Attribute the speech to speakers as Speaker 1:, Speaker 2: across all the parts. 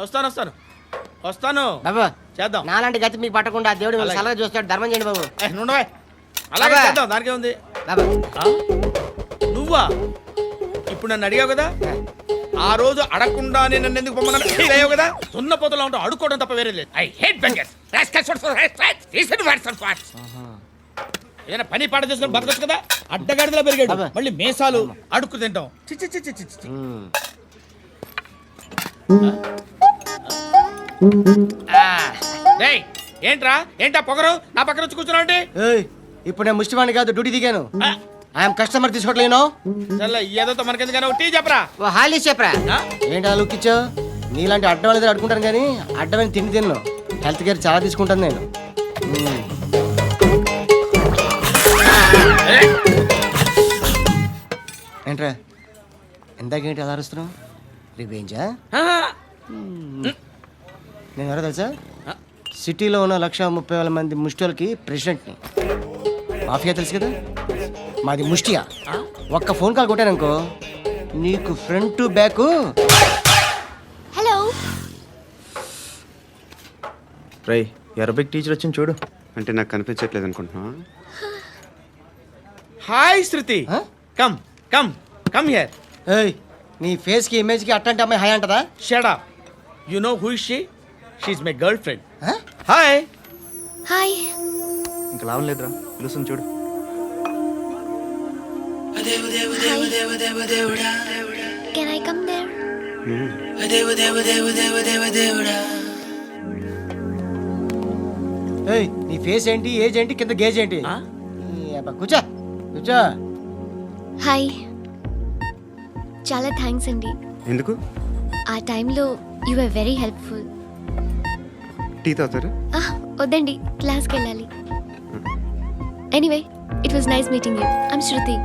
Speaker 1: వస్తాను వస్తాను వస్తాను
Speaker 2: బాబు
Speaker 1: చేద్దాం.
Speaker 2: నాలాంటి గతి మీకు పట్టకుండా దేవుడు మిమ్మల్ని సలహా చూస్తాడు. ధర్మం చేయండి బాబు.
Speaker 1: నుండవే అలాగే
Speaker 2: అబ్బా.
Speaker 1: చేద్దాం, దానికే ఉంది.
Speaker 2: బాబు
Speaker 1: నువ్వా ఇప్పుడు నన్ను అడిగావు కదా, ఆ రోజు అడగకుండా నేను నన్ను ఎందుకు పొమ్మన్నాను ఫీల్ అయ్యావు కదా. సున్న పోతలో ఉంటావు, అడుక్కోవడం తప్ప వేరే లేదు. I hate bangers. ఏదైనా పని పాట చేసుకుని బతకొచ్చు కదా. అడ్డగాడిదలా పెరిగాడు,
Speaker 2: అబ్బా.
Speaker 1: మళ్ళీ మేసాలు అడుక్కు తింటాం. చిచ్చి చిచ్చి చిచ్చి. డేయ్, ఏంటా పొగరు నా పక్కన వచ్చి కూర్చున్నావు అంటే?
Speaker 2: ఏయ్, ఇప్పుడు నేను ముష్టివాణి కాదు, డ్యూటీ దిగాను. ఐఎమ్ కస్టమర్ తీసుకోవట్లేను.
Speaker 1: చల్ల ఏదో మనకెందుకైనా టీ చెప్పరా.
Speaker 2: ఓ హాలీ చెప్పరా. ఏంటి అలా లుక్ ఇచ్చావు? నీలాంటి అడ్డం వాళ్ళ దగ్గర అడుకుంటాను కానీ అడ్డమైన తిండి తిన్ను. హెల్త్ కేర్ చాలా తీసుకుంటాను నేను. ఏంట్రా ఇందాకేంటి అలా అరుస్తున్నావు? రివేంజా? నేను ఎవరో తెలుసా? సిటీలో ఉన్న 130,000 మంది ముష్టిలకి ప్రెసిడెంట్ని. మాఫియా తెలుసు కదా, మాది ముష్టియా. ఒక్క ఫోన్ కాల్ కొట్టాననుకో నీకు ఫ్రంట్ టు బ్యాక్.
Speaker 3: హలో
Speaker 4: రై అరబిక్ టీచర్ వచ్చింది చూడు.
Speaker 5: అంటే నాకు కనిపించట్లేదు అనుకుంటున్నా.
Speaker 1: Hi Shruti, come come come here.
Speaker 2: ఏయ్, నీ ఫేస్ కి ఇమేజ్ కి అట్లాంటి అమ్మాయి హాయ్ అంటదా?
Speaker 1: Shut up. You know who is she? She is my girlfriend. Hi.
Speaker 3: Hi.
Speaker 4: ఇంకా లాభం లేదురా, పిలుస్తుంది చూడు.
Speaker 3: Can I come there?
Speaker 2: ఏయ్, నీ ఫేస్ ఏంటి, ఏజ్ ఏంటి, కింద గేజ్ ఏంటి? కూర్చో కూర్చో.
Speaker 3: హాయ్. చాలా థ్యాంక్స్ అండి.
Speaker 5: ఎందుకు?
Speaker 3: ఆ టైంలో you are very helpful.
Speaker 5: Tea తాగుతారా?
Speaker 3: వద్దండి, క్లాస్కి వెళ్ళాలి. Anyway, it was nice meeting you. I'm Shruti.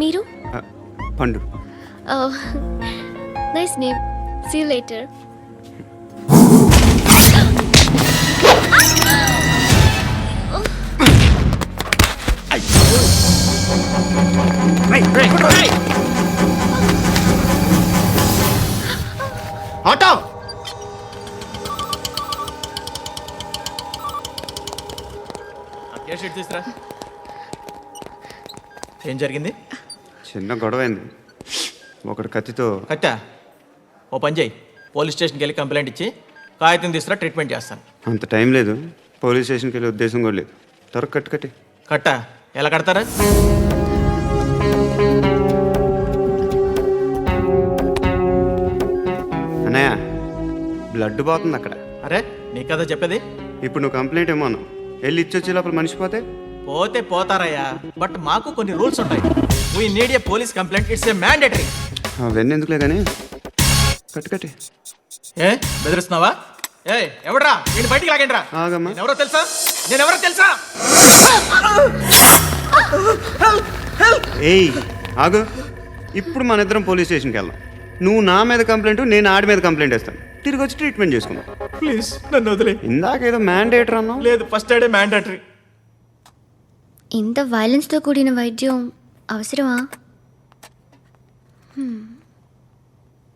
Speaker 3: మీరు?
Speaker 5: Pandu.
Speaker 3: Nice name. See you later.
Speaker 1: Auto. తీసురా.
Speaker 4: ఏం జరిగింది?
Speaker 5: చిన్న గొడవ అయింది. ఒకటి కత్తితో.
Speaker 4: కట్టా, ఓ పని చేయి, పోలీస్ స్టేషన్కి వెళ్ళి కంప్లైంట్ ఇచ్చి కాగితం తీసుకురా, ట్రీట్మెంట్ చేస్తాను.
Speaker 5: అంత టైం లేదు, పోలీస్ స్టేషన్కి వెళ్ళే ఉద్దేశం కూడా లేదు. త్వరగా కట్టి.
Speaker 4: కట్టా ఎలా కడతారా?
Speaker 5: అన్నయ్య, బ్లడ్ పోతుంది అక్కడ.
Speaker 4: అరే నీ కదా చెప్పేది.
Speaker 5: ఇప్పుడు నువ్వు కంప్లైంట్ ఏమో అన్నావు, వెళ్ళి ఇచ్చొచ్చే లోపల మనిషి పోతే?
Speaker 4: పోతే పోతారయ్యా, బట్ మాకు కొన్ని రూల్స్ ఉంటాయి. We need a police complaint, it's a mandatory.
Speaker 5: అవన్నీ ఎందుకులే కానీ కట్టి.
Speaker 4: ఏ బెదిరిస్తున్నావా? ఏ ఎవడ్రా నేను బయటికి లాగండి రా.
Speaker 5: ఆగమ్మా.
Speaker 4: ఎవరో తెలుసా? నేనెవరో తెలుసా?
Speaker 5: ఏయ్ ఆగు, ఇప్పుడు మన ఇద్దరం పోలీస్ స్టేషన్కి వెళ్దాం. నువ్వు నా మీద కంప్లైంట్, నేను ఆడి మీద కంప్లైంట్ వేస్తాను. తిరిగి వచ్చి ట్రీట్మెంట్ చేసుకుందాం.
Speaker 4: ప్లీజ్ నన్ను వదిలే.
Speaker 5: ఇందాకేదో మ్యాండేటర్ అన్నావు.
Speaker 4: లేదు, ఫస్ట్ ఎయిడే మ్యాండేటరీ.
Speaker 3: ఇంత వైలెన్స్తో కూడిన వైద్యం అవసరమా?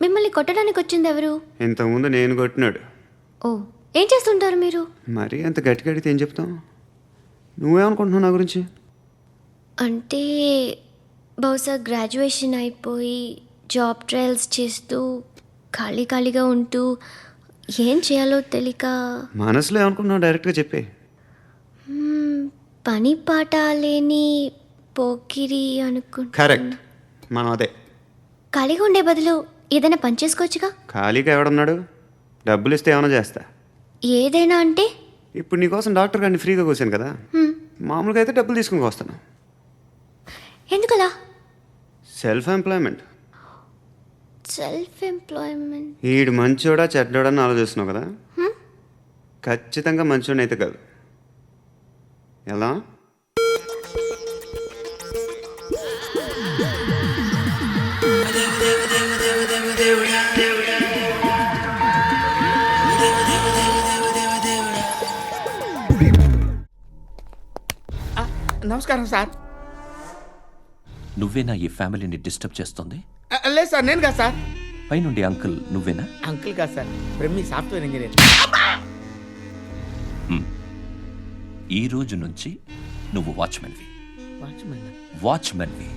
Speaker 3: మిమ్మల్ని కొట్టడానికి వచ్చింది ఎవరు?
Speaker 5: ఇంతకుముందు నేను కొట్టినాడు.
Speaker 3: ఓ, ఏం చేస్తుంటారు మీరు?
Speaker 5: మరీ అంత గట్టి గడితే ఏం చెప్తావు? నువ్వేమనుకుంటున్నావు నా గురించి?
Speaker 3: అంటే బహుశా గ్రాడ్యుయేషన్ అయిపోయి జాబ్ ట్రయల్స్ చేస్తూ ఖాళీగా ఉంటూ ఏం చేయాలో తెలియక.
Speaker 5: మనసులో ఏమనుకుంటున్నావు డైరెక్ట్గా చెప్పే.
Speaker 3: పని పాట లేని పోకిరి అనుకుంటా.
Speaker 5: కరెక్ట్, మనం అదే.
Speaker 3: ఖాళీగా ఉండే బదులు ఏదైనా పని చేసుకోవచ్చుగా.
Speaker 5: ఖాళీగా ఎవడన్నాడు? డబ్బులు ఇస్తే ఏమైనా చేస్తా.
Speaker 3: ఏదైనా అంటే?
Speaker 5: ఇప్పుడు నీకోసం డాక్టర్ గారిని ఫ్రీగా కూర్చాను కదా, మామూలుగా అయితే డబ్బులు తీసుకుని వస్తాను.
Speaker 3: ఎందుకలా?
Speaker 5: Self employment.
Speaker 3: Self employment.
Speaker 5: ఈడు మంచోడా చెడ్డోడా అని ఆలోచిస్తున్నావు కదా, ఖచ్చితంగా మంచోడని అయితే కాదు. ఎలా?
Speaker 1: నమస్కారం సార్.
Speaker 6: నువ్వేనా ఈ ఫ్యామిలీని డిస్టర్బ్ చేస్తుంది?
Speaker 1: లేదు సార్, నేను కాదు సార్.
Speaker 6: పైనుండి అంకుల్ నువ్వేనా?
Speaker 1: అంకుల్ కాదు సార్, బ్రహ్మి సాఫ్ట్వేర్ ఇంజనీర్.
Speaker 6: ఈ రోజు నుంచి నువ్వు వాచ్మెన్వి.
Speaker 1: వాచ్మెన్
Speaker 6: వాచ్మెన్వి.